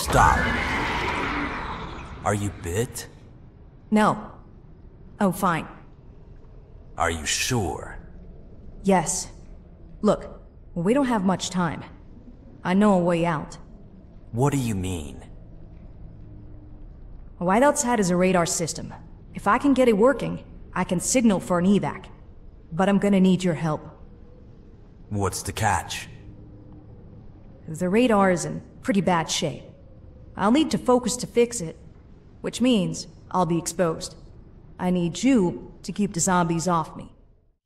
Stop. Are you bit? No. Oh, fine. Are you sure? Yes. Look, we don't have much time. I know a way out. What do you mean? Right outside is a radar system. If I can get it working, I can signal for an evac. But I'm gonna need your help. What's the catch? The radar is in pretty bad shape. I'll need to focus to fix it, which means I'll be exposed. I need you to keep the zombies off me.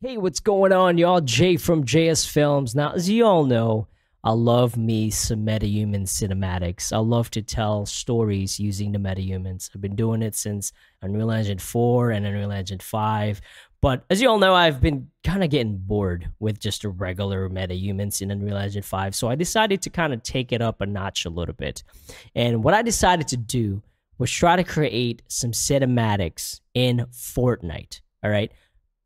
Hey, what's going on, y'all? Jay from JS Films. Now, as you all know, I love me some metahuman cinematics. I love to tell stories using the metahumans. I've been doing it since Unreal Engine 4 and Unreal Engine 5. But as you all know, I've been kind of getting bored with just the regular metahumans in Unreal Engine 5. So I decided to kind of take it up a notch a little bit. And what I decided to do was try to create some cinematics in Fortnite. All right.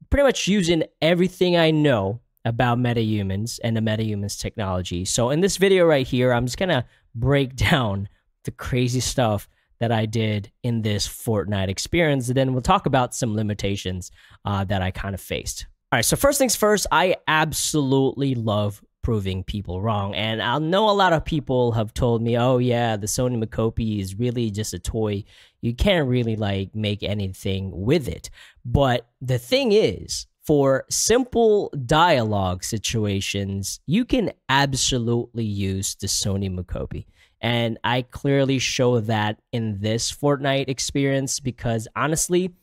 Pretty much using everything I know about metahumans and the metahumans technology. So in this video right here, I'm just going to break down the crazy stuff that I did in this Fortnite experience. And then we'll talk about some limitations that I kind of faced. All right, so first things first, I absolutely love proving people wrong. And I know a lot of people have told me, oh yeah, the Sony Mocopi is really just a toy. You can't really like make anything with it. But the thing is, for simple dialogue situations, you can absolutely use the Sony Mocopi. And I clearly show that in this Fortnite experience because honestly,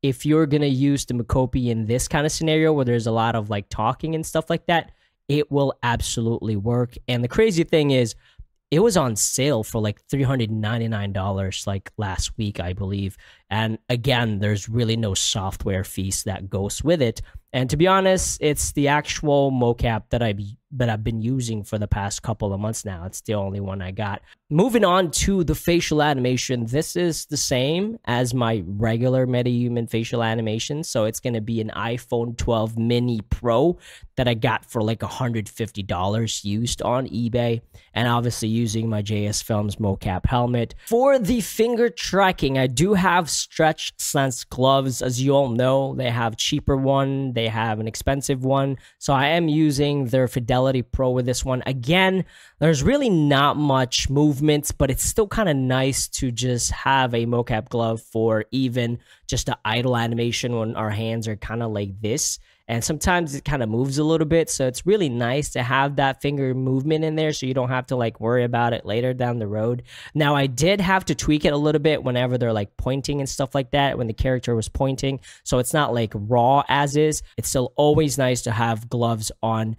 if you're going to use the Mocopi in this kind of scenario where there's a lot of like talking and stuff like that, it will absolutely work. And the crazy thing is, it was on sale for like $399 like last week, I believe. And again, there's really no software fees that goes with it. And to be honest, it's the actual mocap that I've been using for the past couple of months now. It's the only one I got. Moving on to the facial animation, this is the same as my regular MetaHuman facial animation. So it's going to be an iPhone 12 mini Pro that I got for like $150 used on eBay. And obviously using my JS Films mocap helmet. For the finger tracking, I do have Stretch Sense gloves. As you all know, they have cheaper one, they have an expensive one. So I am using their Fidelity Pro with this one. Again, there's really not much movement, but it's still kind of nice to just have a mocap glove for even just the idle animation when our hands are kind of like this. And sometimes it kind of moves a little bit. So it's really nice to have that finger movement in there so you don't have to like worry about it later down the road. Now, I did have to tweak it a little bit whenever they're like pointing and stuff like that, when the character was pointing. So it's not like raw as is. It's still always nice to have gloves on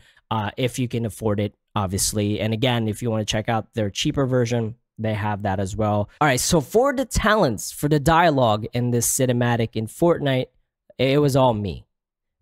if you can afford it, obviously. And again, if you want to check out their cheaper version, they have that as well. All right, so for the talents, for the dialogue in this cinematic in Fortnite, it was all me.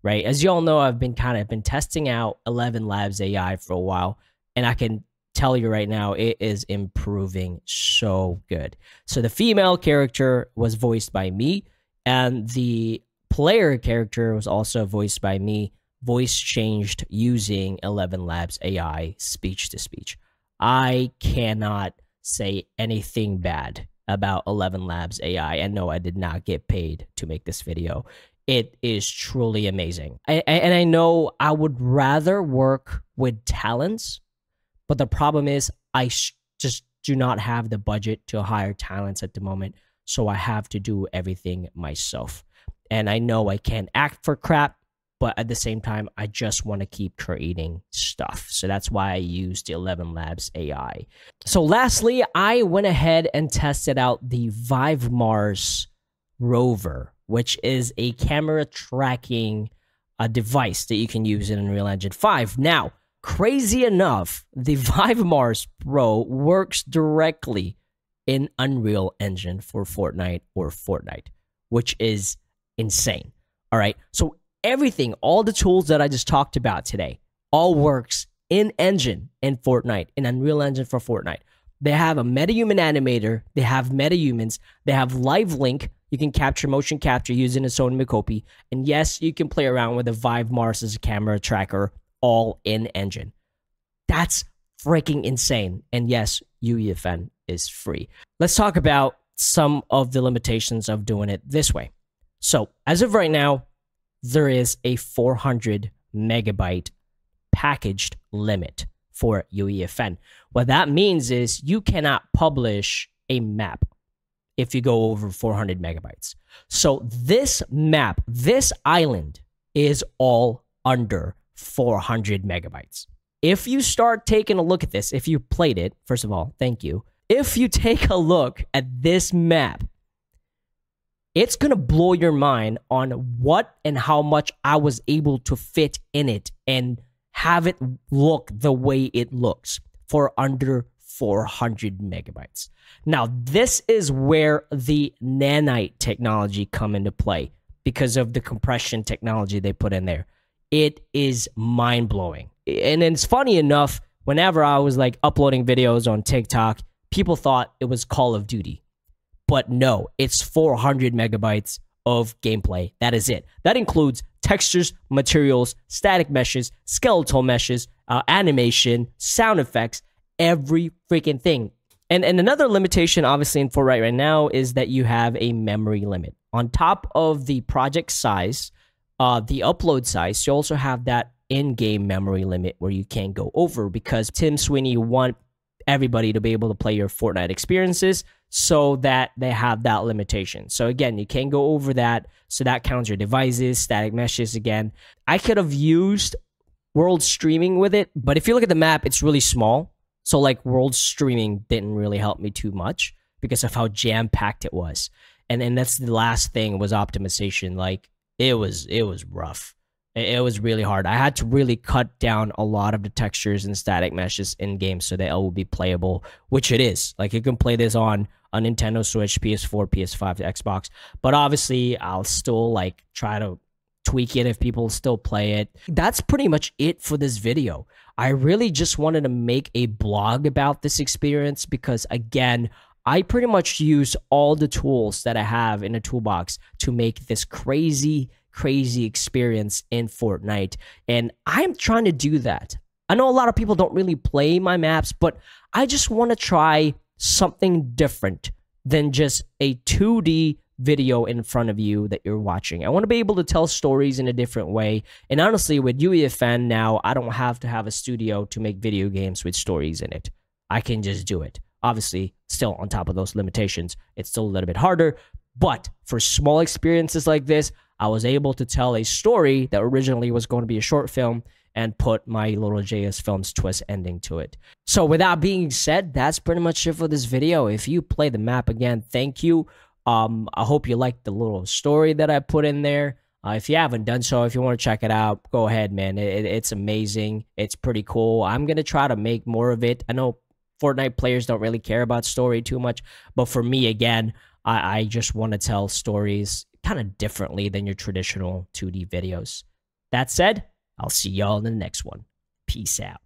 Right, as you all know, I've been testing out 11 Labs AI for a while, and I can tell you right now, it is improving so good. So the female character was voiced by me, and the player character was also voiced by me, voice changed using 11 Labs AI speech to speech. I cannot say anything bad about 11 Labs AI, and no, I did not get paid to make this video. It is truly amazing. And I know I would rather work with talents, but the problem is I just do not have the budget to hire talents at the moment, so I have to do everything myself. And I know I can't act for crap, but at the same time, I just want to keep creating stuff. So that's why I used the 11 Labs AI. So lastly, I went ahead and tested out the Vive Mars rover, which is a camera tracking device that you can use in Unreal Engine 5. Now, crazy enough, the Vive Mars Pro works directly in Unreal Engine for Fortnite or Fortnite, which is insane. All right, so everything, all the tools that I just talked about today, all works in Engine in Fortnite, in Unreal Engine for Fortnite. They have a MetaHuman animator, they have metahumans, they have Live Link. You can capture motion capture using a Sony Mocopi. And yes, you can play around with the Vive Mars as a camera tracker, all in Engine. That's freaking insane. And yes, UEFN is free. Let's talk about some of the limitations of doing it this way. So as of right now, there is a 400 megabyte packaged limit for UEFN. What that means is you cannot publish a map if you go over 400 megabytes. So this map, this island is all under 400 megabytes. If you start taking a look at this, if you played it, first of all, thank you. If you take a look at this map, it's going to blow your mind on what and how much I was able to fit in it and have it look the way it looks for under 400 megabytes. Now, this is where the nanite technology come into play because of the compression technology they put in there. It is mind-blowing. And it's funny enough, whenever I was like uploading videos on TikTok, people thought it was Call of Duty. But no, it's 400 megabytes of gameplay. That is it. That includes textures, materials, static meshes, skeletal meshes, animation, sound effects, every freaking thing. And another limitation, obviously, in Fortnite right now is that you have a memory limit. On top of the project size, the upload size, you also have that in-game memory limit where you can't go over because Tim Sweeney want everybody to be able to play your Fortnite experiences so that they have that limitation. So again, you can't go over that. So that counts your devices, static meshes again. I could have used world streaming with it, but if you look at the map, it's really small. So like world streaming didn't really help me too much because of how jam-packed it was. And that's the last thing was optimization. Like it was rough. It was really hard. I had to really cut down a lot of the textures and static meshes in game so that it will be playable, which it is. Like you can play this on a Nintendo Switch, PS4, PS5, Xbox, but obviously I'll still like try to tweak it if people still play it. That's pretty much it for this video. I really just wanted to make a blog about this experience because again, I pretty much use all the tools that I have in a toolbox to make this crazy experience in Fortnite. And I'm trying to do that. I know a lot of people don't really play my maps, but I just want to try something different than just a 2D video in front of you that you're watching. I want to be able to tell stories in a different way. And honestly, with UEFN now, I don't have to have a studio to make video games with stories in it. I can just do it. Obviously, still on top of those limitations, it's still a little bit harder. But for small experiences like this, I was able to tell a story that originally was going to be a short film and put my little JS Films twist ending to it. So with that being said, that's pretty much it for this video. If you play the map again, thank you. I hope you liked the little story that I put in there. If you haven't done so, if you want to check it out, go ahead, man. It's amazing. It's pretty cool. I'm going to try to make more of it. I know Fortnite players don't really care about story too much, but for me, again, I just want to tell stories kind of differently than your traditional 2D videos. That said, I'll see y'all in the next one. Peace out.